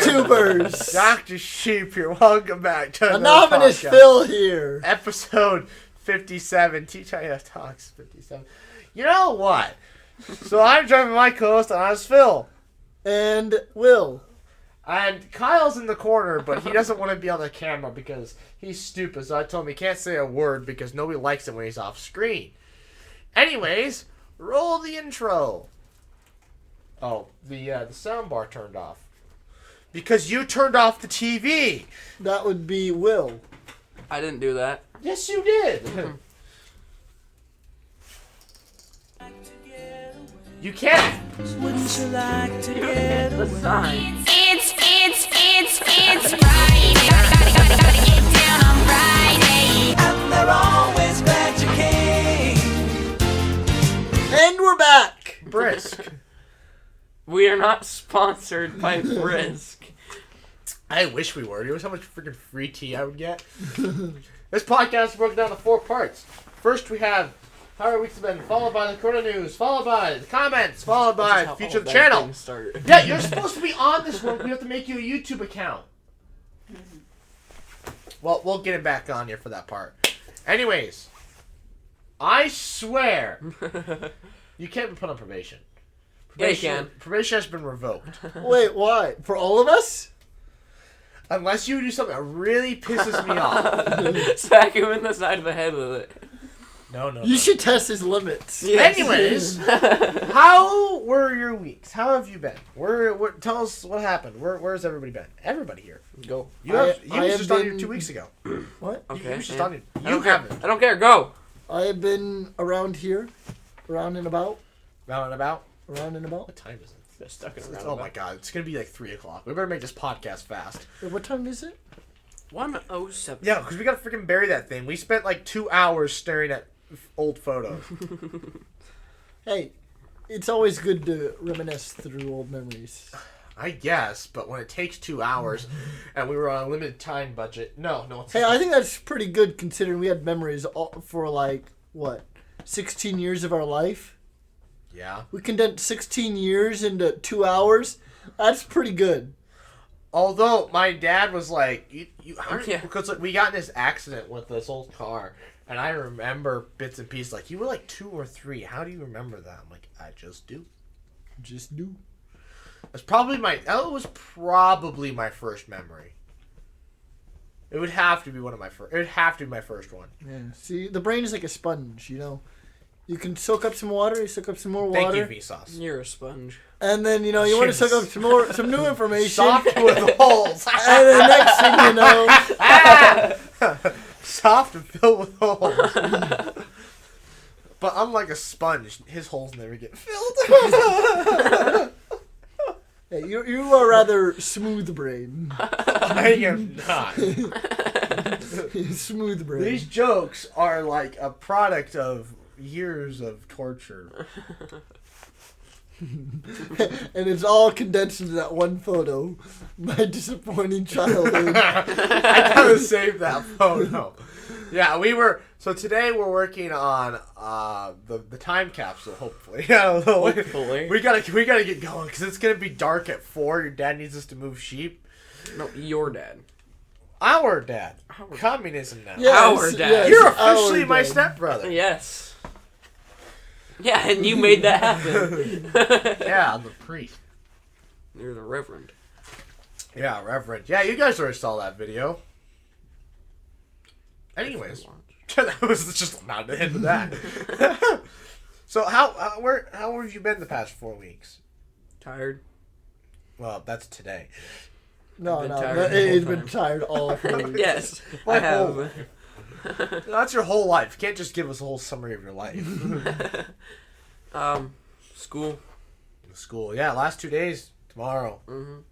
YouTubers. Dr. Sheep here. Welcome back to Anonymous Phil here. Episode 57. TGIF Talks 57. You know what? So I'm driving my co-host, Anonymous Phil. And Will. And Kyle's in the corner, but he doesn't want to be on the camera because he's stupid. So I told him he can't say a word because nobody likes it when he's off screen. Anyways, roll the intro. Oh, the sound bar turned off. Because you turned off the TV. That would be Will. I didn't do that. Yes, you did. You can't. Wouldn't you like to get The sign. It's Friday. Gotta get down on Friday. and they're always glad you came. And we're back. Brisk. We are not sponsored by Brisk. I wish we were. You know how much freaking free tea I would get? This podcast is broken down to 4 parts. First, we have how our weeks have been, followed by the Corona News, followed by the comments, followed by the future of the channel. Yeah, you're supposed to be on this one. We have to make you a YouTube account. Well, we'll get it back on here for that part. Anyways, I swear you can't be put on probation. Yeah, you can. Probation has been revoked. Wait, why? For all of us? Unless you do something that really pisses me off. Smack him in the side of the head with it. No. You should test his limits. Yes. Anyways, how were your weeks? How have you been? Tell us what happened. Where's everybody been? Everybody here. Go. You I was have just on here been- 2 weeks ago. What? You Okay. was just yeah. on here. I You don't care. haven't. I don't care. Go. I have been around here. Around and about. Round and about. Around and about. What time is it? Just stuck in a Oh my god, it's gonna be like 3 o'clock. We better make this podcast fast. Wait, what time is it? 1:07. Yeah, because we gotta freaking bury that thing. We spent like 2 hours staring at old photos. Hey, it's always good to reminisce through old memories. I guess, but when it takes 2 hours and we were on a limited time budget, no. It's Hey, I think that's pretty good considering we had memories for like, what, 16 years of our life? yeah. We condensed 16 years into 2 hours. That's pretty good. Although my dad was like, Yeah. because like, we got in this accident with this old car, and I remember bits and pieces. Like, you were like 2 or 3. How do you remember that? I'm like, I just do. Just do. That was probably my first memory. It would have to be one of my first. It would have to be my first one. Yeah. See, the brain is like a sponge, you know. You can soak up some water, you soak up some more water. Thank you, Vsauce. You're a sponge. And then, you know, you want to soak up some new information. Soft with holes. And then next thing you know, Soft and filled with holes. But unlike a sponge, his holes never get filled. hey, you are rather smooth brain. I am not. Smooth brain. These jokes are like a product of years of torture. And it's all condensed into that one photo. My disappointing childhood. I gotta save that photo. Yeah, today we're working on the time capsule. Hopefully, Hopefully. we gotta get going because it's gonna be dark at 4. Your dad needs us to move sheep. No, your dad. Our dad. Communism now. Yes, Our dad. yes, You're officially our my dad. stepbrother. Yes. Yeah, and you made that happen. Yeah, I'm the priest. You're the reverend. Yeah, Reverend. Yeah, you guys already saw that video. Anyways, that was just not the end of that. So how have you been the past 4 weeks? Tired. Well, that's today. No, I've been no, tired the it's whole been time. tired all 4 weeks. Yes, My I have. whole- That's your whole life. You can't just give us a whole summary of your life. School. School. Yeah, last 2 days. Tomorrow. Mhm.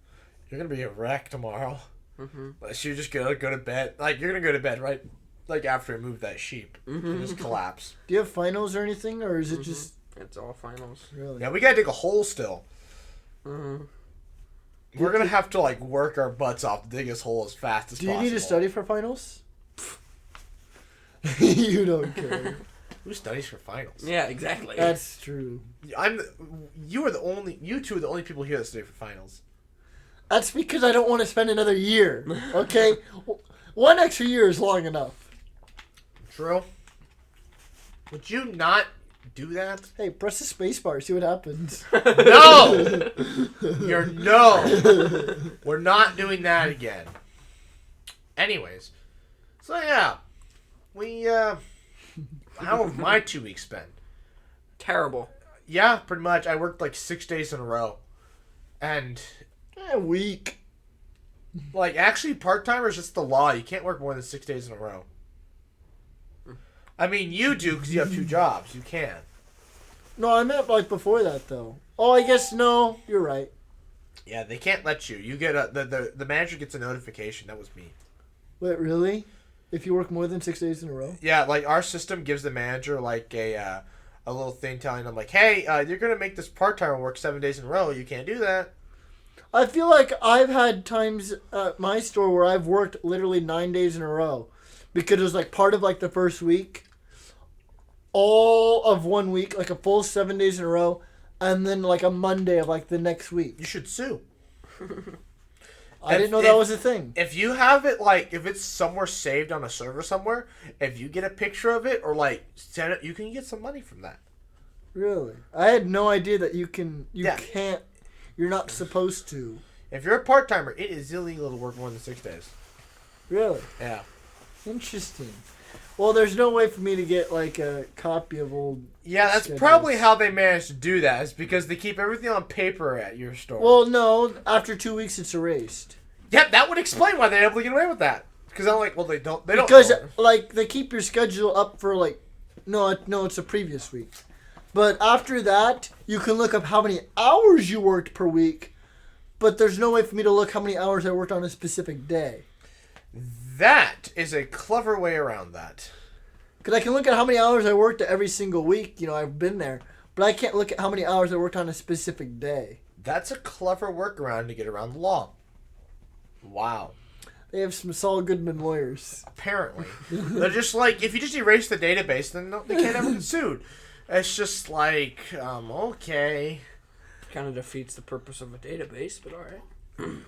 You're gonna be a wreck tomorrow. Mhm. Unless you're just gonna go to bed. Like, you're gonna go to bed right, like, after I move that sheep. And just collapse. Do you have finals or anything, or is it just It's all finals. really? Yeah, we gotta dig a hole still. Mhm. We're gonna have to, like, work our butts off to dig this hole as fast as Do you possible. need to study for finals? You don't care. Who studies for finals? Yeah, exactly. That's true. You two are the only people here that study for finals. That's because I don't want to spend another year. Okay, 1 extra year is long enough. True. Would you not do that? Hey, press the space bar. See what happens. No! No! We're not doing that again. Anyways. So, yeah. How have my 2 weeks been? Terrible. Yeah, pretty much. I worked like 6 days in a row. And, A week. like, actually, part-timers, it's the law. You can't work more than 6 days in a row. I mean, you do because you have 2 jobs. You can. No, I meant like before that though. Oh, I guess no. You're right. Yeah, they can't let you. You get the manager gets a notification. That was me. Wait, really? If you work more than 6 days in a row? Yeah, like our system gives the manager like a little thing telling them like, hey, you're gonna make this part timer work 7 days in a row. You can't do that. I feel like I've had times at my store where I've worked literally 9 days in a row because it was like part of like the first week, all of 1 week, like a full 7 days in a row, and then like a Monday of like the next week. You should sue. I didn't know that was a thing. If you have it like if it's somewhere saved on a server somewhere, if you get a picture of it or like send it, you can get some money from that. Really? I had no idea that you can't, you're not supposed to. If you're a part timer, it is illegal to work more than 6 days. Really? Yeah. Interesting. Well, there's no way for me to get like a copy of old. Yeah, that's schedules. probably how they managed to do that. Is because they keep everything on paper at your store. Well, no. After 2 weeks, it's erased. Yep, that would explain why they're able to get away with that. Because I'm like, well, they don't. Because like they keep your schedule up for like, no, it's a previous week. But after that, you can look up how many hours you worked per week. But there's no way for me to look how many hours I worked on a specific day. That is a clever way around that. Because I can look at how many hours I worked every single week. You know, I've been there. But I can't look at how many hours I worked on a specific day. That's a clever workaround to get around the law. Wow. They have some Saul Goodman lawyers. Apparently. They're just like, if you just erase the database, then they can't ever get sued. It's just like, okay. Kind of defeats the purpose of a database, but alright.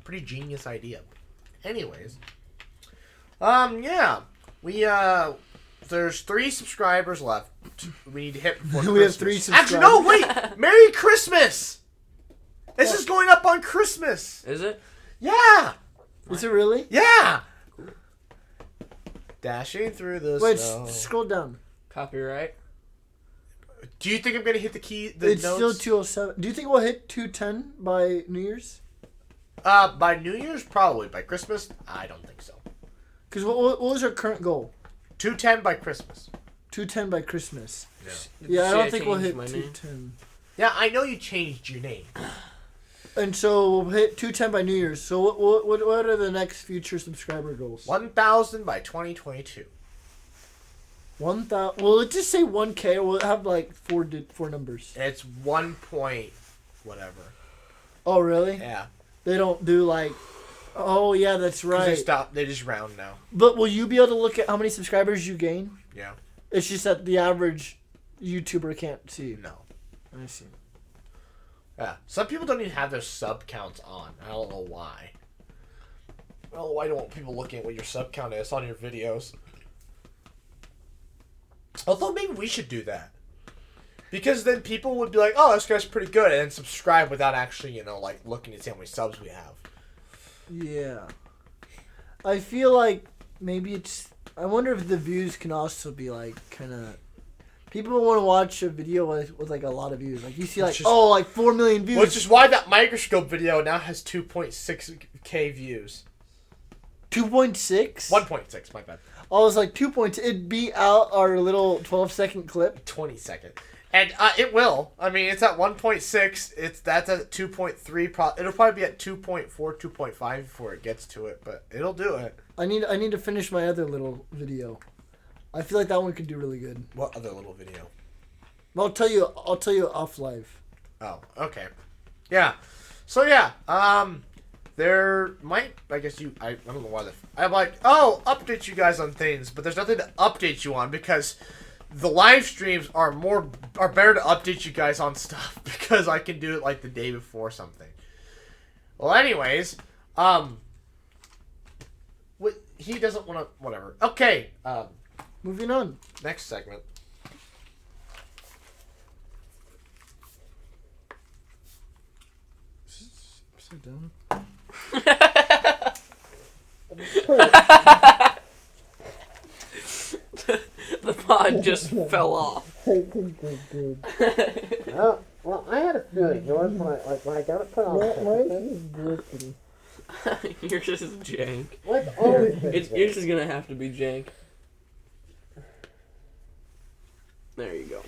Pretty genius idea. Anyways. Yeah. There's 3 subscribers left. We need to hit before We have Christmas. 3 subscribers. Actually, no, wait! Merry Christmas! This is going up on Christmas. Is it? Yeah! Is it really? Yeah! Dashing through the Wait, snow. scroll down. Copyright. Do you think I'm going to hit the It's notes? still 207. Do you think we'll hit 210 by New Year's? By New Year's, probably. By Christmas, I don't think so. Because what was our current goal? 210 by Christmas. 210 by Christmas. Did Yeah, you I say don't think we'll changed hit my name? 210. Yeah, I know you changed your name. And so we'll hit 210 by New Year's. So what are the next future subscriber goals? 1,000 by 2022. 1,000. Well, let's just say 1K. We'll have like four numbers. It's 1 point whatever. Oh, really? Yeah. They don't do like. Oh, yeah, that's 'Cause right. They just round now. But will you be able to look at how many subscribers you gain? Yeah. It's just that the average YouTuber can't see. No. I see. Yeah. Some people don't even have their sub counts on. I don't know why. Well, why don't people looking at what your sub count is on your videos? Although maybe we should do that. Because then people would be like, oh, this guy's pretty good, and then subscribe without actually, like looking to see how many subs we have. Yeah. I feel like maybe it's. I wonder if the views can also be like kind of. People want to watch a video with like a lot of views. Like you see like, like 4 million views. Which is why that microscope video now has 2.6k views. 2.6? 1.6, my bad. I was like 2 points. It'd beat out our little 12-second clip. 20 second. And it will. I mean, it's at 1.6. That's at 2.3. It'll probably be at 2.4, 2.5 before it gets to it, but it'll do it. I need to finish my other little video. I feel like that one could do really good. What other little video? I'll tell you off live. Oh, okay. Yeah. So yeah, there might, I guess I don't know why I'm like, oh, update you guys on things, but there's nothing to update you on because the live streams are better to update you guys on stuff because I can do it like the day before something. Well, anyways, he doesn't want to. Whatever. Okay. Moving on. Next segment. Sit down. The pod just fell off. Oh, well, I had a feeling yours when I got it put on. Yours is jank. Like always been Yours is gonna have to be jank. There you go.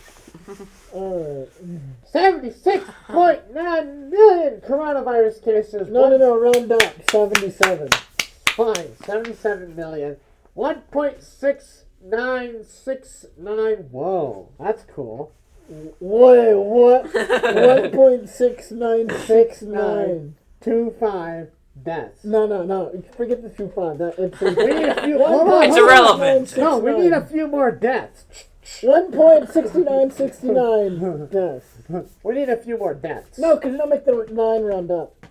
76.9 million coronavirus cases. No, round up. 77. Fine, 77 million. 1.6969. Whoa, that's cool. Wait, what? 1.6969. 25 deaths. No. Forget the 2.5. We need a few. Hold on, It's hold on. irrelevant. No, we need a few more deaths. 1.6969 deaths. We need a few more deaths. No, because you don't make the 9 round up.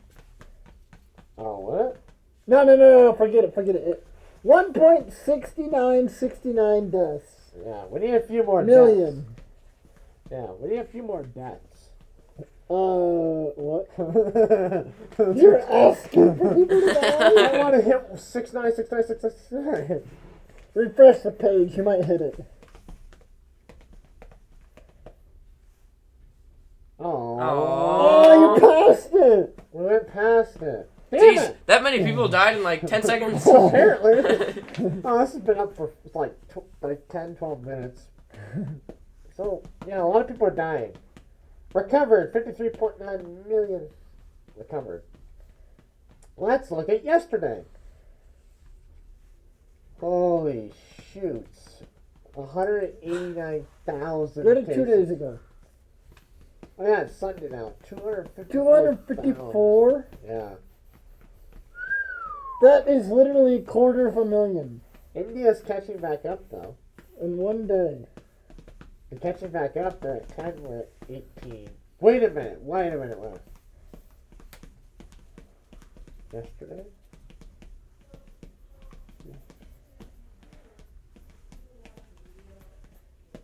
Oh, what? No. Forget it. 1.6969 deaths. Yeah, we need a few more Million. deaths. Yeah, we need a few more deaths. What? You're asking for people to die? I want to hit 696969. Refresh the page, you might hit it. Oh, you passed it! We went past it. Damn Jeez, it! that many people died in like 10 seconds. Apparently. Oh, this has been up for like 10, 12 minutes. So, yeah, a lot of people are dying. Recovered, 53.9 million recovered. Let's look at yesterday. Holy shoots. 189,000 Go to 2 cases. days ago. Oh yeah, it's Sunday now. 254? Yeah. That is literally a quarter of a million. India's catching back up, though. In one day. They're catching back up. They're at 10, we're at 18. Wait a minute. Yesterday?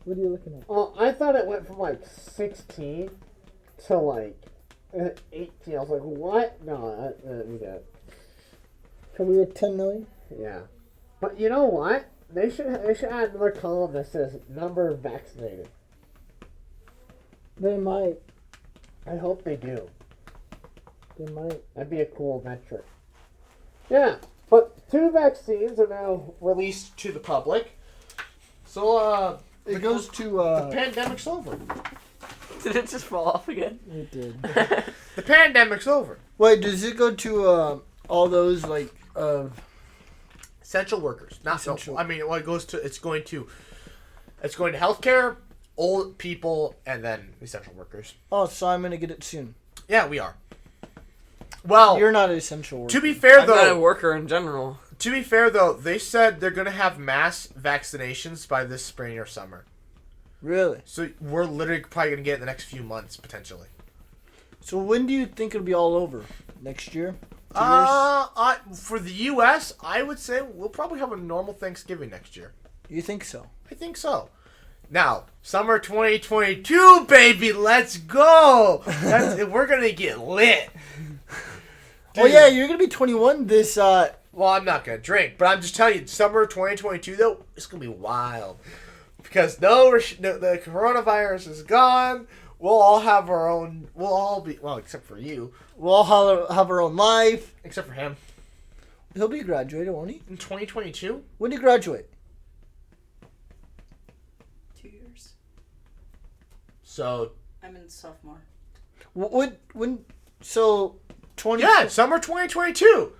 What are you looking at? Oh, I thought it went from like 16 to like 18. I was like, what? No, we got it. So we at 10 million? Yeah. But you know what? They should add another column that says number vaccinated. They might. I hope they do. They might. That'd be a cool metric. Yeah, but 2 vaccines are now Released to the public. So, It goes to, the pandemic's over. Did it just fall off again? It did. The pandemic's over. Wait, does it go to, all those, like, Essential workers. Not Essential. I mean, well, it's going to healthcare, old people, and then essential workers. oh, so I'm gonna get it soon. Yeah, we are. Well, You're not an essential worker. to be fair I'm not a though, worker in general. they said they're gonna have mass vaccinations by this spring or summer. Really? So we're literally probably gonna get it in the next few months potentially. So when do you think it'll be all over? Next year? 2 years? For the U.S., I would say we'll probably have a normal Thanksgiving next year. You think so? I think so. Now, summer 2022, baby, let's go. We're gonna get lit. Oh yeah, you're gonna be 21 this, Well, I'm not gonna drink, but I'm just telling you, summer 2022 though, it's gonna be wild because no, the coronavirus is gone. We'll all have our own. We'll all be except for you, we'll all have our own life. except for him. He'll be graduated, won't he? In 2022, When do you graduate? 2 years. so I'm in sophomore. When? So 20. yeah, summer 2022.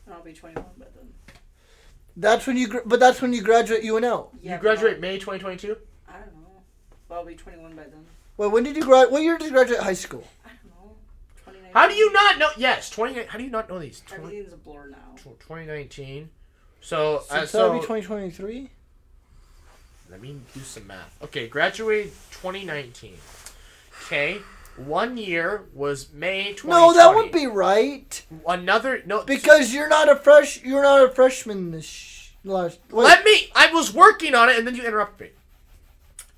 And I'll be 21 by then. That's when you. But that's when you graduate UNL. Yeah, You but graduate May 2022. I don't know. But I'll be 21 by then. Wait, when did you graduate? What year did you graduate high school? I don't know. 2019. How do you not know? Yes, 20. How do you not know these? Everything's a blur now. 2019. So, So that'll be 2023. Let me do some math. Okay, graduated 2019. Okay, 1 year was May 2020. No, that would be right. Another no Because you're not a freshman this last. Wait, Let me. I was working on it, and then you interrupted me.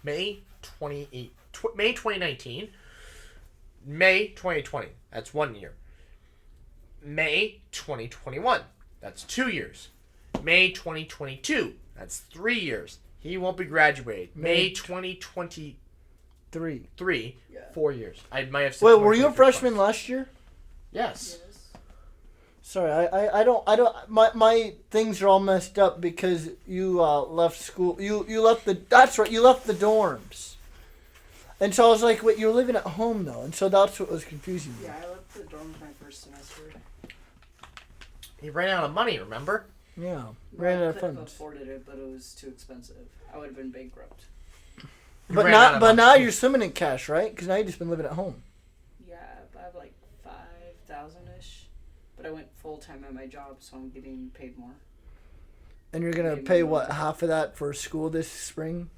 May 2019. May 2020. That's 1 year. May 2021. That's 2 years. May 2022. That's 3 years. He won't be graduated. May 2023. Yeah. 4 years. I might have said. Wait, were you a 2023 freshman twice. last year? Yes. Sorry, I don't. My things are all messed up because you left school. You left the. That's right. You left the dorms. And so I was like, wait, you're living at home though, and so that's what was confusing me. Yeah, I left the dorms my first semester. He ran out of money. Remember? Yeah, ran out of I could have funds. afforded it, but it was too expensive. I would have been bankrupt. But Ran out of now money. you're swimming in cash, right? Because now you just been living at home. Yeah, but I have like 5,000 ish. But I went full time at my job, so I'm getting paid more. And you're gonna Maybe pay more. what, half of that for school this spring?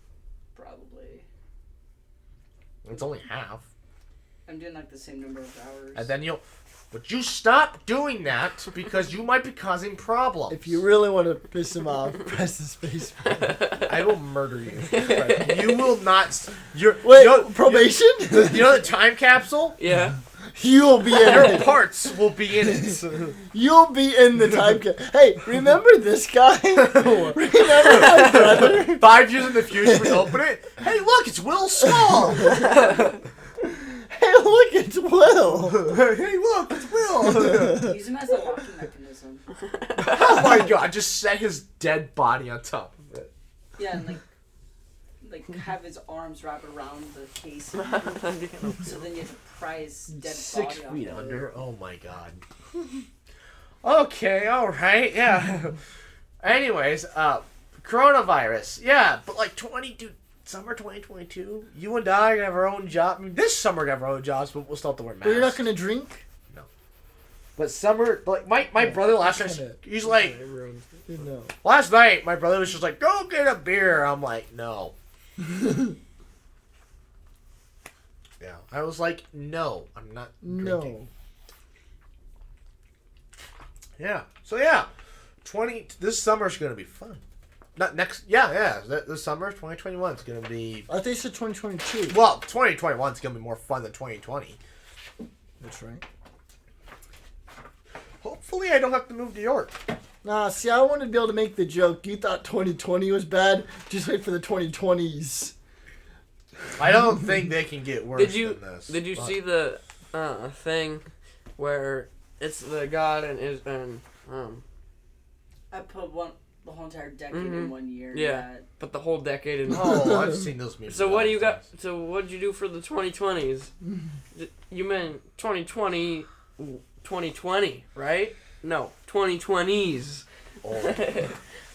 Probably. It's only half. I'm doing like the same number of hours. And then would you stop doing that because you might be causing problems. If you really want to piss him off, press the space button. I will murder you. You will not. You're Wait, you know, probation? You know the time capsule? Yeah. You'll be in Your it. parts will be in it. You'll be in the time cap. Hey, remember this guy? Remember my brother? 5 years in the future, we open it. Hey, look, it's Will Small. Hey, look, it's Will. Hey, look, it's Will. Use him as a locking mechanism. Oh my god! Just set his dead body on top of it. Yeah, and like have his arms wrap around the case. So then you have to pry his dead 6 body feet off of it. under. Oh my god. Okay, all right, yeah. Anyways, coronavirus. Yeah, but like summer 2022, you and I are gonna have our own job. I mean, this summer we're gonna have our own jobs, but we'll still have to wear masks. But you're not going to drink? But summer, like my brother last night, he's like, No. last night my brother was just like, go get a beer. I'm like, no. Yeah, I was like, no, I'm not drinking. No. Yeah. So yeah, this summer's gonna be fun. Not next. Yeah. This summer, 2021 is gonna be. I think you said 2022. Well, 2021 is gonna be more fun than 2020. That's right. Hopefully, I don't have to move to York. Nah, see, I wanted to be able to make the joke. You thought 2020 was bad. Just wait for the 2020s. I don't think they can get worse than this. Did you but- see the thing where it's the god and I put the whole entire decade in 1 year. Yeah. but the whole decade in Oh, I've seen those memes. So what do you got? times. So what did you do for the 2020s? You meant 2020, 2020, right? No, 2020s. Oh.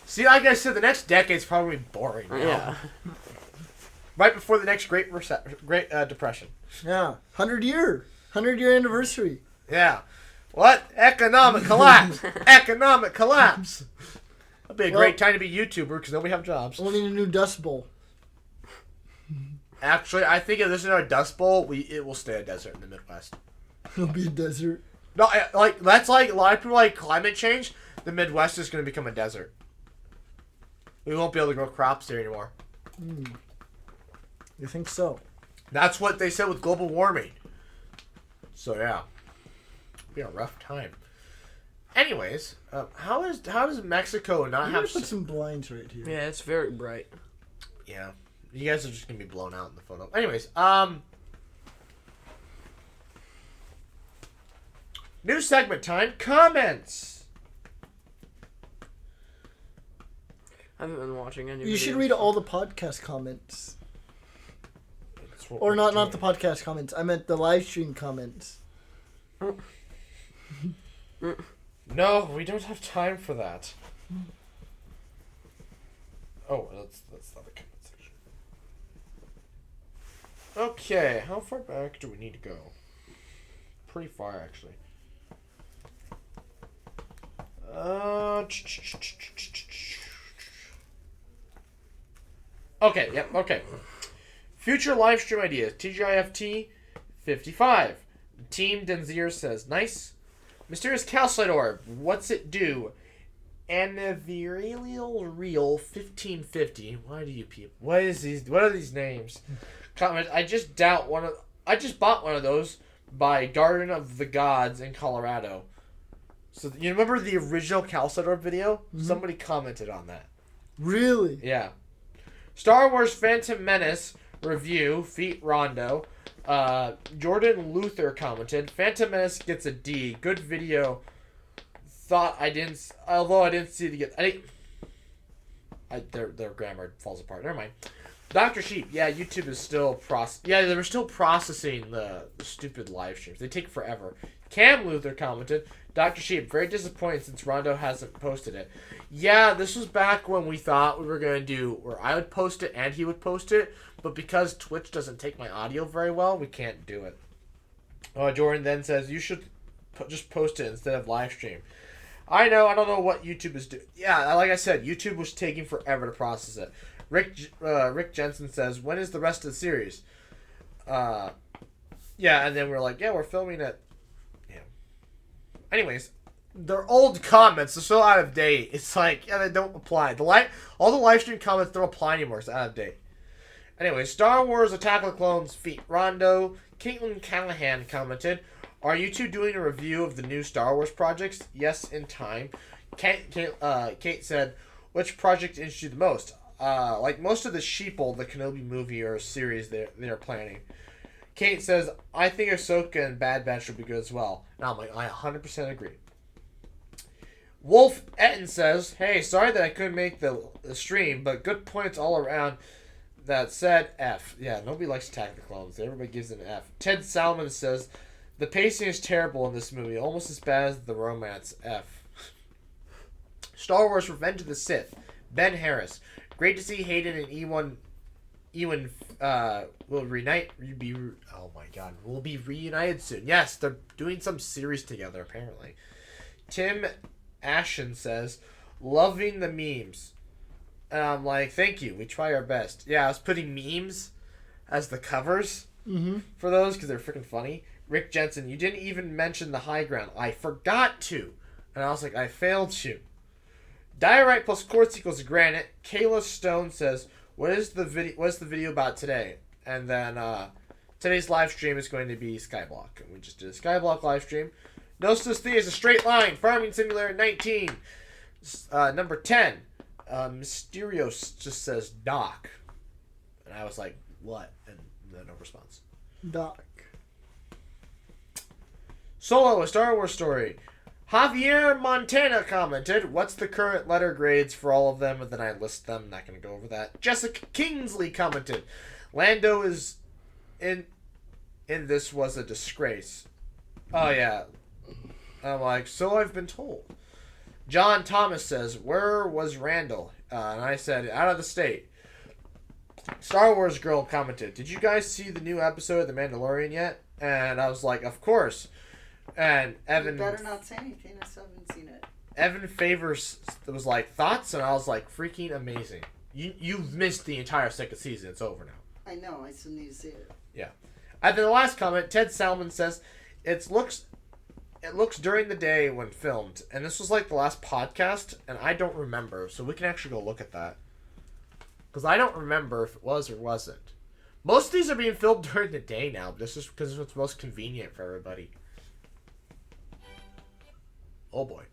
See, like I said, the next decade's probably boring. Now. Yeah. Right before the next Great Depression. Yeah. 100-year anniversary. Yeah. What? Economic collapse. Economic collapse. That'd be a great time to be a YouTuber because nobody have jobs. We'll need a new Dust Bowl. Actually, I think if there's another Dust Bowl, it will stay a desert in the Midwest. It'll be a desert. No, that's like a lot of people like climate change. The Midwest is going to become a desert. We won't be able to grow crops there anymore. You think so? That's what they said with global warming. So yeah, it'll be a rough time. Anyways, how does Mexico not You have? gotta put some blinds right here. Yeah, it's very bright. Yeah, you guys are just gonna be blown out in the photo. Anyways, new segment time. Comments. I haven't been watching any. You should videos. read all the podcast comments. That's what Or we're not the doing. podcast comments. I meant the live stream comments. No, we don't have time for that. Oh, that's not a comment section. Okay, how far back do we need to go? Pretty far, actually. Okay, yep, okay. Future live stream ideas. TGIFT 55. Team Denzier says, nice. Mysterious calcite orb. What's it do? Anivirial Real 1550. Why do you people? What are these names? Comment. I just bought one of those by Garden of the Gods in Colorado. So you remember the original calcite orb video? Mm-hmm. Somebody commented on that. Really? Yeah. Star Wars Phantom Menace review, Feet Rondo. Jordan Luther commented, Phantom Menace gets a D. Good video. Although I didn't see it get. Their grammar falls apart. Never mind. Dr. Sheep, yeah, YouTube is still they were still processing the stupid live streams. They take forever. Cam Luther commented, Dr. Sheep, very disappointed since Rondo hasn't posted it. Yeah, this was back when we thought we were going to do where I would post it and he would post it, but because Twitch doesn't take my audio very well, we can't do it. Jordan then says, you should just post it instead of live stream. I know, I don't know what YouTube is doing. Yeah, like I said, YouTube was taking forever to process it. Rick Jensen says, when is the rest of the series? Yeah, and then we're like, yeah, we're filming it. Yeah. Anyways, they're old comments. They're so out of date. It's like, yeah, they don't apply. All the live stream comments don't apply anymore. It's out of date. Anyway, Star Wars Attack of the Clones Feet Rondo. Caitlin Callahan commented, are you two doing a review of the new Star Wars projects? Yes, in time. Kate said, which project interests you the most? Like most of the Sheeple, the Kenobi movie or series they're planning. Kate says, I think Ahsoka and Bad Batch will be good as well. And I'm like, I 100% agree. Wolf Etten says, hey, sorry that I couldn't make the stream, but good points all around. That said, F. Yeah, nobody likes Attack of the Clones. Everybody gives it an F. Ted Salmon says, the pacing is terrible in this movie, almost as bad as the romance. F. Star Wars Revenge of the Sith. Ben Harris. Great to see Hayden and Ewan will be reunited soon. Yes, they're doing some series together, apparently. Tim Ashen says, loving the memes. And I'm like, thank you. We try our best. Yeah, I was putting memes as the covers for those because they're freaking funny. Rick Jensen, you didn't even mention the high ground. I forgot to. And I was like, I failed to. Diorite plus quartz equals granite. Kayla Stone says, what's the video about today? And then today's live stream is going to be Skyblock. And we just did a Skyblock live stream. No such thing as a straight line. Farming Simulator 19. Number 10. Mysterios just says Doc. And I was like, what? And no response. Doc. Solo, a Star Wars story. Javier Montana commented, what's the current letter grades for all of them? And then I list them. I'm not going to go over that. Jessica Kingsley commented, Lando is in this was a disgrace. Oh, yeah. I'm like, so I've been told. John Thomas says, where was Randall? And I said, out of the state. Star Wars Girl commented, did you guys see the new episode of The Mandalorian yet? And I was like, of course. And Evan... You better not say anything. I still haven't seen it. Evan Favors was like, thoughts? And I was like, freaking amazing. You've missed the entire second season. It's over now. I know. I still need to see it. Yeah. And then the last comment, Ted Salmon says, it looks during the day when filmed. And this was like the last podcast, and I don't remember. So we can actually go look at that. Because I don't remember if it was or wasn't. Most of these are being filmed during the day now. But this is because it's what's most convenient for everybody. Oh boy.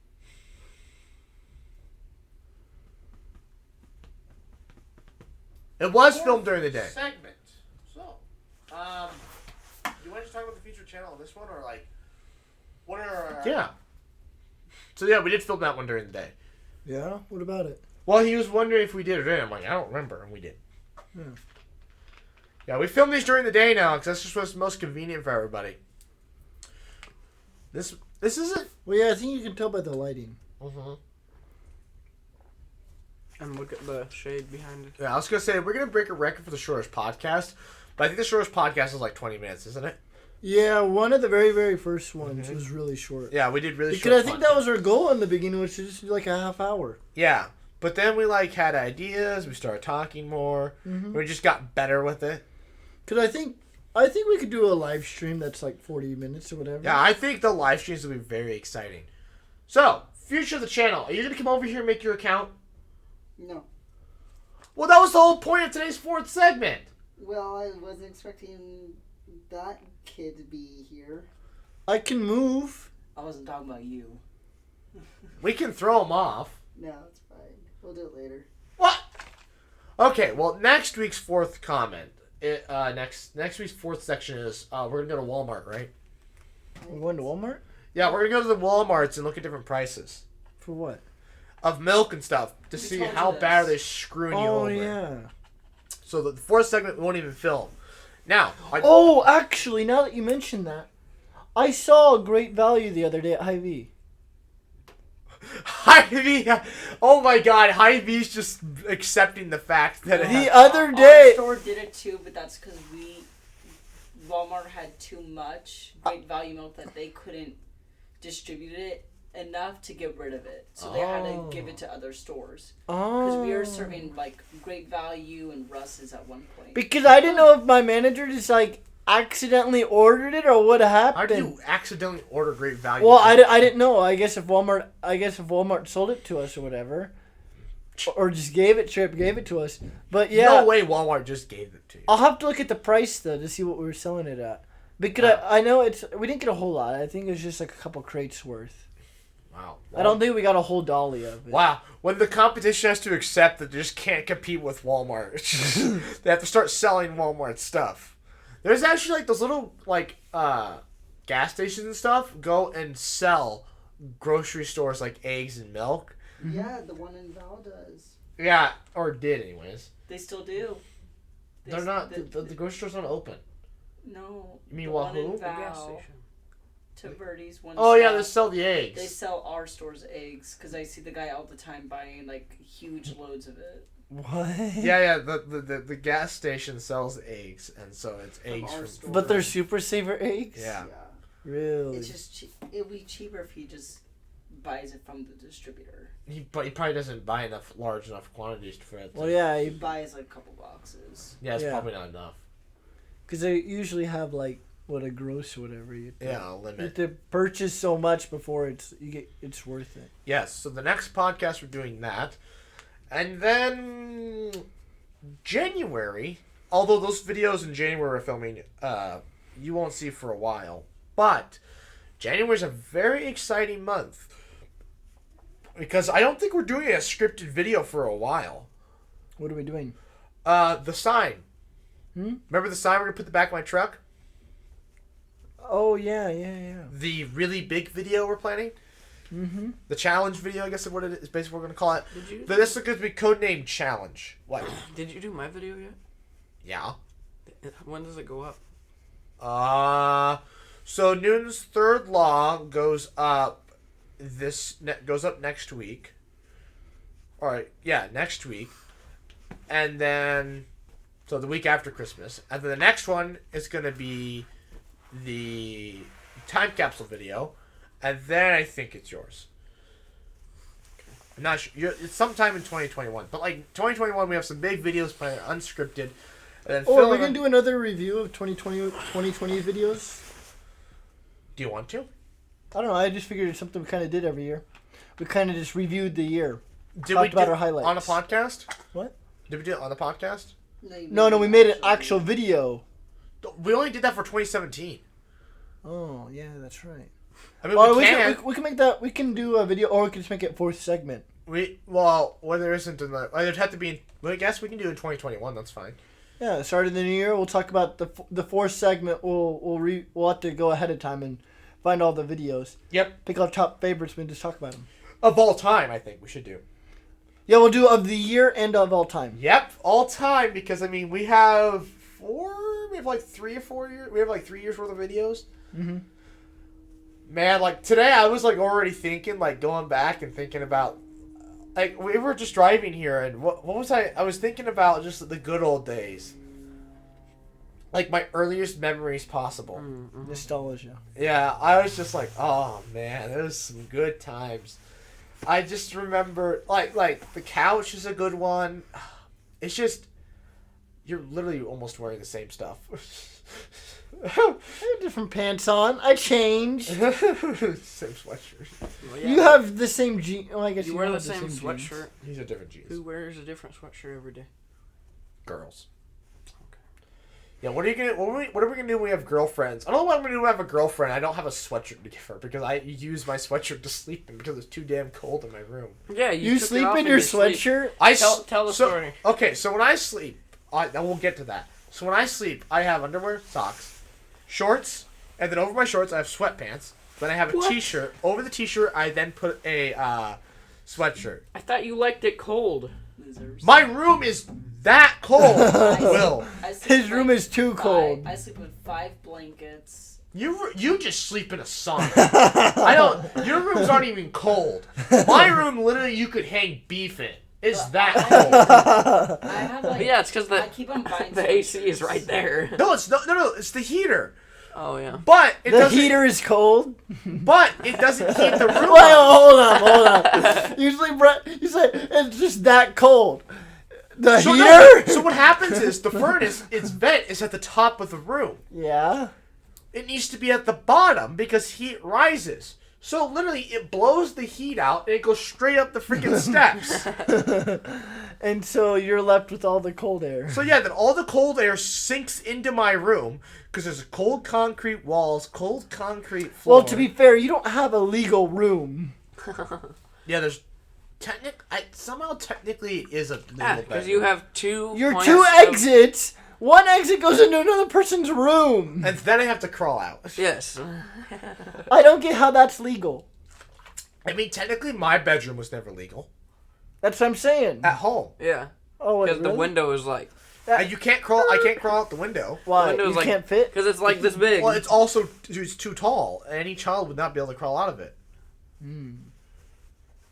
It was filmed during the day. Segment. So, you want to talk about the featured channel on this one, or like, what are? Yeah. So yeah, we did film that one during the day. Yeah. What about it? Well, he was wondering if we did it. I'm like, I don't remember, and we did. Yeah, we filmed these during the day now because that's just what's most convenient for everybody. This isn't. Well, yeah, I think you can tell by the lighting. And look at the shade behind it. Yeah, I was gonna say we're gonna break a record for the shortest podcast, but I think the shortest podcast is like 20 minutes, isn't it? Yeah, one of the very, very first ones was really short. Yeah, we did really short. Because I think that was our goal in the beginning, which is just like a half hour. Yeah, But then we like had ideas. We started talking more. We just got better with it. Cause I think we could do a live stream that's like 40 minutes or whatever. Yeah, I think the live streams will be very exciting. So, future of the channel. Are you gonna come over here and make your account? No. Well, that was the whole point of today's fourth segment. Well, I wasn't expecting that kid to be here. I can move. I wasn't talking about you. We can throw him off. No, it's fine. We'll do it later. What? Okay, well, next week's fourth comment. Next week's fourth section is we're gonna go to Walmart, right? We're going to Walmart Yeah, we're gonna go to the Walmarts and look at different prices for what? of milk and stuff to We see told you how this. bad they're screwing you Oh over. yeah. So the fourth segment we won't even film. Now, Oh, actually, now that you mention that, I saw a great value the other day at Hy-Vee. Hy-Vee. Oh my God, Hy-Vee's just accepting the fact that it The other Our day, store did it too, but that's because Walmart had too much great value milk that they couldn't distribute it enough to get rid of it. So they had to give it to other stores. Because we were serving like Great Value and Russ's at one point. because I didn't know if my manager just like accidentally ordered it or what How happened. did you accidentally order great value? Well, I didn't know. I guess if Walmart sold it to us or whatever, or just gave it to us. But yeah, No way Walmart just gave it to you. I'll have to look at the price though to see what we were selling it at. Because I know we didn't get a whole lot. I think it was just like a couple crates worth. Wow. I don't think we got a whole dolly of it. Wow. When the competition has to accept that they just can't compete with Walmart, they have to start selling Walmart stuff. There's actually like those little like gas stations and stuff go and sell grocery stores like eggs and milk. Yeah, the one in Val does. Yeah, or did anyways. They still do. They're not. The grocery store's not open. No. You mean the one Wahoo? in The gas Val, station. Taverdes, one. Oh yeah, South. they sell the eggs. They sell our store's eggs because I see the guy all the time buying like huge loads of it. What? Yeah. The gas station sells eggs, and so it's eggs our from. store. But they're super saver eggs. Yeah. Really? It's just it'd be cheaper if he just buys it from the distributor. But he probably doesn't buy large enough quantities for it. Well, yeah, He buys like a couple boxes. Yeah, it's Yeah. probably not enough. because they usually have like a gross or whatever. You Yeah, a have limit. to purchase so much before it's worth it. Yes, so the next podcast we're doing that. And then January, although those videos in January we're filming, you won't see for a while. But January's a very exciting month. Because I don't think we're doing a scripted video for a while. What are we doing? The sign. Hmm? Remember the sign we're going to put in the back of my truck? Oh yeah. The really big video we're planning? Mm-hmm. The challenge video, I guess is what it is basically what we're going to call it. Did you? This is going to be codenamed Challenge. What? Did you do my video yet? Yeah. When does it go up? So Newton's third law goes up next week. All right, yeah, next week, and then so the week after Christmas, and then the next one is gonna be the time capsule video, and then I think it's yours. I'm not sure. It's sometime in 2021, but like 2021, we have some big videos planned, unscripted. And then Oh, are Phil we and gonna do another review of 2020 videos? Do you want to? I don't know. I just figured it's something we kind of did every year. We kind of just reviewed the year. Did Talked we about do our highlights. on a podcast? What? Did we do it on the podcast? No, we made an actual video. We only did that for 2017. Oh yeah, that's right. I mean, Well, we can. we can make that. We can do a video, or we can just make it fourth segment. Well, there isn't in the. It'd have to be. I guess we can do it in 2021. That's fine. Yeah, start of the new year. We'll talk about the fourth segment. We'll have to go ahead of time and find all the videos. Yep. Pick our top favorites and just talk about them. Of all time, I think we should do. Yeah, we'll do of the year and of all time. Yep, all time, because I mean we have 4. We have like 3 or 4 years. We have like 3 years worth of videos. Mm-hmm. Man, like today I was like already thinking, like going back and thinking about, like we were just driving here and what was I was thinking about just the good old days. Like my earliest memories possible. Nostalgia. Yeah, I was just like, oh man, it was some good times. I just remember like the couch is a good one. It's just you're literally almost wearing the same stuff. I have different pants on. I changed. Same sweatshirt. Well, yeah, You have the same jeans. Well, I guess you wear the have same jeans. sweatshirt. These are different jeans. Who wears a different sweatshirt every day? Girls. Yeah, what are you gonna? What are we gonna do when we have girlfriends? I don't know what I'm gonna do when I have a girlfriend. I don't have a sweatshirt to give her because I use my sweatshirt to sleep in because it's too damn cold in my room. Yeah, You took it sleep off in your sleep. sweatshirt? Tell the story. Okay, so when I sleep, I we'll get to that. So when I sleep, I have underwear, socks, shorts, and then over my shorts I have sweatpants. Then I have a t-shirt. Over the t-shirt, I then put a sweatshirt. I thought you liked it cold. Losers. My room is that cold. Will, I sleep His room is too cold. I sleep with 5 blankets. you just sleep in a sauna. I don't. Your rooms aren't even cold. My room, literally, you could hang beef in. It's that cold. I have But yeah, it's because I keep on buying the AC is sweatshirts. right there. No, it's no. It's the heater. Oh yeah. But it The doesn't. heater is cold. But it doesn't heat the room. Wait, up. hold on. Usually, Brett, you say it's just that cold. The So, heater? no, so what happens is the furnace, its vent is at the top of the room. Yeah. It needs to be at the bottom because heat rises. So literally, it blows the heat out and it goes straight up the freaking steps. And so you're left with all the cold air. So yeah, then all the cold air sinks into my room because there's cold concrete walls, cold concrete floor. Well, to be fair, you don't have a legal room. yeah, there's somehow technically it is a legal Yeah, because bedroom. you have two. Your points two of- exits. One exit goes into another person's room. And then I have to crawl out. Yes. I don't get how that's legal. I mean, technically, my bedroom was never legal That's what I'm saying. at home. Yeah. Oh, wait, Because the really? window is like. You can't crawl. I can't crawl out the window. Why? window's You like- can't fit? Because it's like this big. Well, it's also it's too tall. Any child would not be able to crawl out of it.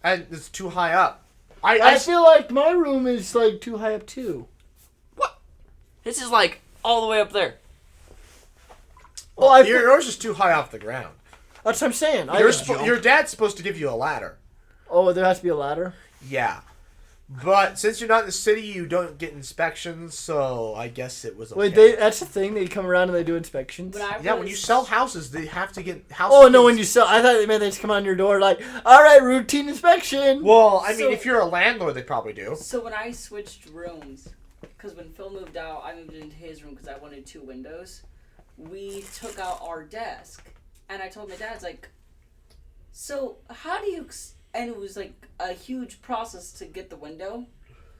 And it's too high up. I feel like my room is like too high up too. This is like all the way up there. Well, I feel, yours is too high off the ground. that's what I'm saying. Your dad's supposed to give you a ladder. Oh, there has to be a ladder. Yeah. But since you're not in the city, you don't get inspections, so I guess it was okay. Wait, that's the thing. They come around and they do inspections. When you sell houses, they have to get house. Oh no, when you sell, I thought they meant they just come on your door like, all right, routine inspection. Well, I mean, So- if you're a landlord, they probably do. So when I switched rooms, because when Phil moved out, I moved into his room because I wanted 2 windows. We took out our desk, and I told my dad, like, so how do you? And it was like a huge process to get the window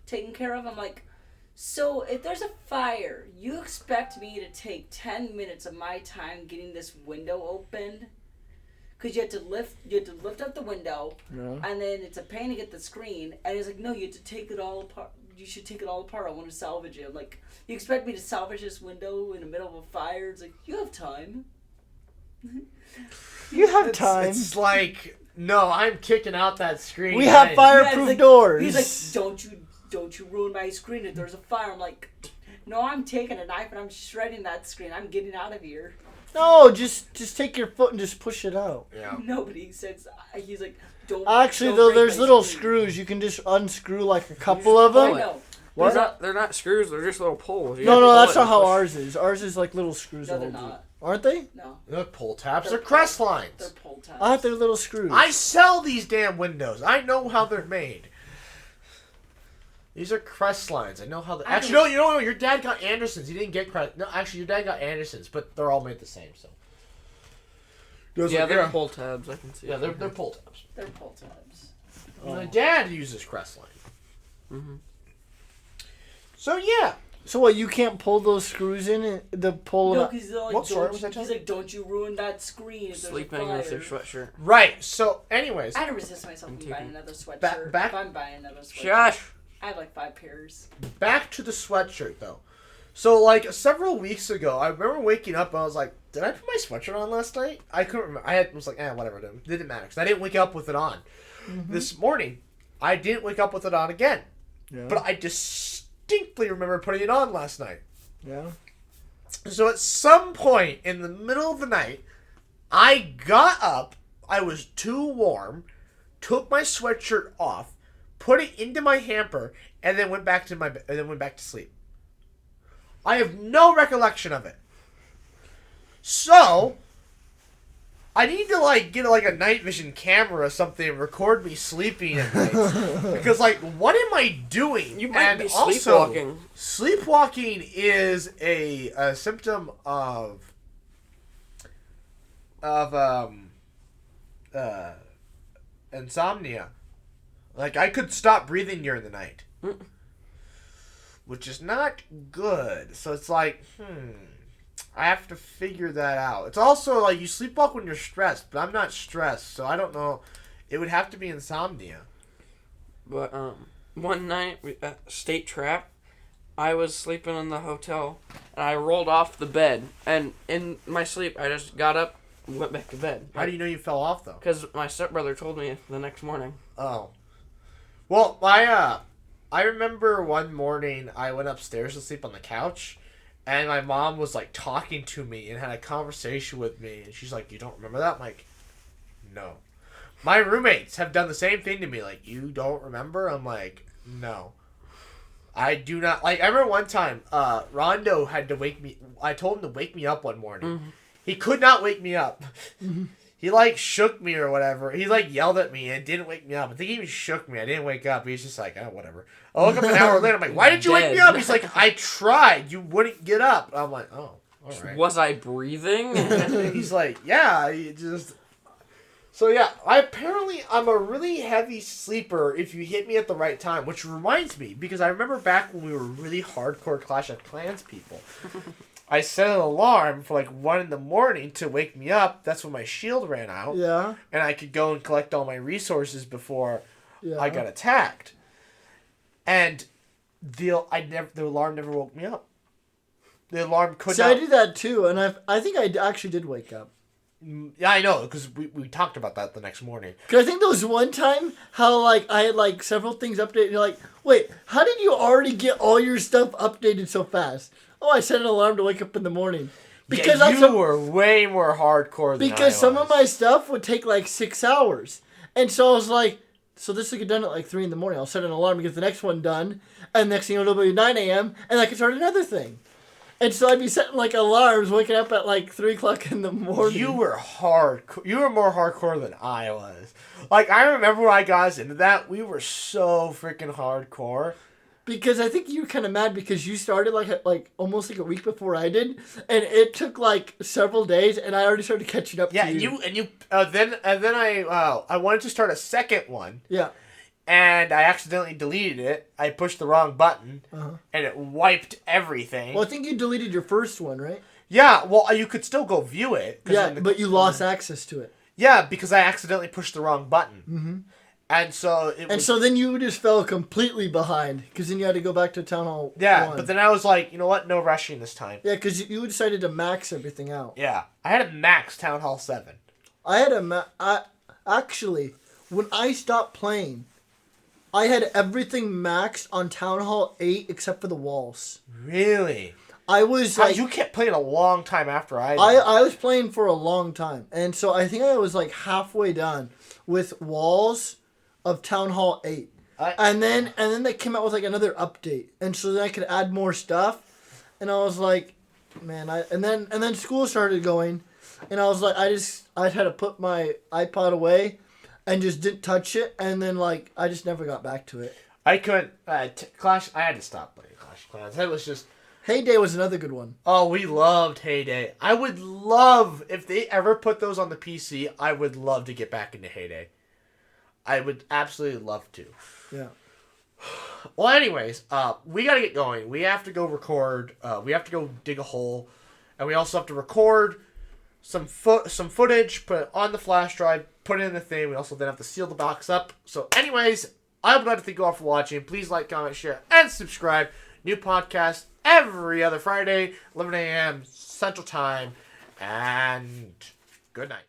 taken care of. I'm like, so if there's a fire, you expect me to take 10 minutes of my time getting this window opened? Because you have to lift up the window, Yeah. and then it's a pain to get the screen. And he's like, no, you have to take it all apart. You should take it all apart. I want to salvage it. I'm like, you expect me to salvage this window in the middle of a fire? It's like, you have time. You have time. It's like, no, I'm kicking out that screen. We have I- fireproof he's like, doors. He's like, don't you ruin my screen if there's a fire. I'm like, no, I'm taking a knife and I'm shredding that screen. I'm getting out of here. No, just take your foot and just push it out. Yeah. Nobody says. He's like, don't. Actually, don't though, break there's my little screen. screws. You can just unscrew like a couple of I them. know. What? They're not screws, they're just little poles. You No, have to no, pull that's it not and how push. ours is. Ours is like little screws. No, that they're hold you. not. Aren't they? No, They're pull tabs. They're They're crest they're lines. pull tabs. I thought they're little screws. I sell these damn windows. I know how they're made. These are crest lines. I know how. Actually, no. You know, your dad got Andersons. He didn't get crest. No, actually, your dad got Andersons, but they're all made the same. So. Yeah, they're pull tabs, I can see. Yeah, they're pull tabs. They're pull tabs. My dad uses Crestline. Mhm. So yeah, So what? You can't pull those screws in the pull. No, because like, What story don't was you- that, he's Tom? like, don't you ruin that screen if Sleeping there's a with fire. their sweatshirt. right. So, anyways, I had to resist myself from taking- buying another sweatshirt. back- If I'm buying another sweatshirt. Shush! I have like 5 pairs. back to the sweatshirt though. So like several weeks ago, I remember waking up and I was like, "Did I put my sweatshirt on last night?" I couldn't remember. Was like, whatever. It didn't matter because I didn't wake up with it on. This morning, I didn't wake up with it on again, Yeah. but I distinctly remember putting it on last night. Yeah. So at some point in the middle of the night, I got up. I was too warm. took my sweatshirt off, put it into my hamper, and then went back to sleep. I have no recollection of it. So, I need to get a night vision camera or something and record me sleeping at night. Because what am I doing? You might be sleepwalking. Also, sleepwalking is a symptom of insomnia. I could stop breathing during the night. Which is not good. So it's I have to figure that out. It's also you sleepwalk when you're stressed, but I'm not stressed, so I don't know. It would have to be insomnia. But one night at State Trap, I was sleeping in the hotel, and I rolled off the bed, and in my sleep, I just got up and went back to bed. How do you know you fell off, though? Because my stepbrother told me the next morning. Oh. Well, I remember one morning I went upstairs to sleep on the couch, and my mom was talking to me and had a conversation with me, and she's like, "You don't remember that?" I'm like, "No." My roommates have done the same thing to me. "You don't remember?" I'm like, "No. I do not." I remember one time, Rondo had to wake me. I told him to wake me up one morning. Mm-hmm. He could not wake me up. Mm-hmm. He shook me or whatever. He yelled at me and didn't wake me up. I think he even shook me. I didn't wake up. He's just whatever. I woke up an hour later. I'm like, "Why did you wake me up?" He's like, "I tried. You wouldn't get up." I'm like, "Oh, all right." Was I breathing? He's like, "Yeah, you just." So yeah, I'm a really heavy sleeper if you hit me at the right time, which reminds me, because I remember back when we were really hardcore Clash of Clans people, I set an alarm for 1 a.m. to wake me up. That's when my shield ran out. Yeah. And I could go and collect all my resources before I got attacked. And the alarm never woke me up. The alarm could not. I did that too, and I think I actually did wake up. Yeah, I know, because we talked about that the next morning. Because I think there was one time how, I had, several things updated, and you're like, wait, how did you already get all your stuff updated so fast? Oh, I set an alarm to wake up in the morning. Because you were way more hardcore than I was. Because some of my stuff would take, 6 hours. And so I was like, so this will get done at, 3 in the morning. I'll set an alarm to get the next one done, and next thing it'll be 9 a.m., and I can start another thing. And so I'd be setting alarms, waking up at 3 o'clock in the morning. You were hardcore. You were more hardcore than I was. I remember when I got us into that, we were so freaking hardcore. Because I think you were kind of mad because you started almost a week before I did, and it took several days, and I already started catching up. Yeah, to you. Then I wanted to start a second one. Yeah. And I accidentally deleted it. I pushed the wrong button, and it wiped everything. Well, I think you deleted your first one, right? Yeah, well, you could still go view it. Yeah, but you lost access to it. Yeah, because I accidentally pushed the wrong button. Mm-hmm. And so so then you just fell completely behind, because then you had to go back to Town Hall 1. But then I was like, you know what? No rushing this time. Yeah, because you decided to max everything out. Yeah. I had a max Town Hall 7. I had actually, when I stopped playing, I had everything maxed on Town Hall 8 except for the walls. Really? I was you kept playing a long time after I did. I was playing for a long time. And so I think I was halfway done with walls of Town Hall 8. And then they came out with another update. And so then I could add more stuff. And I was like, man, and then school started going, and I was like, I had to put my iPod away and just didn't touch it, and then I just never got back to it. I couldn't Clash. I had to stop playing Clash of Clans. That was just. Heyday was another good one. Oh, we loved Heyday. I would love if they ever put those on the PC. I would love to get back into Heyday. I would absolutely love to. Yeah. Well, anyways, we gotta get going. We have to go record. We have to go dig a hole, and we also have to record some footage, put it on the flash drive, put it in the thing. We also then have to seal the box up. So, anyways, I would like to thank you all for watching. Please like, comment, share, and subscribe. New podcast every other Friday, 11 a.m. Central Time, and good night.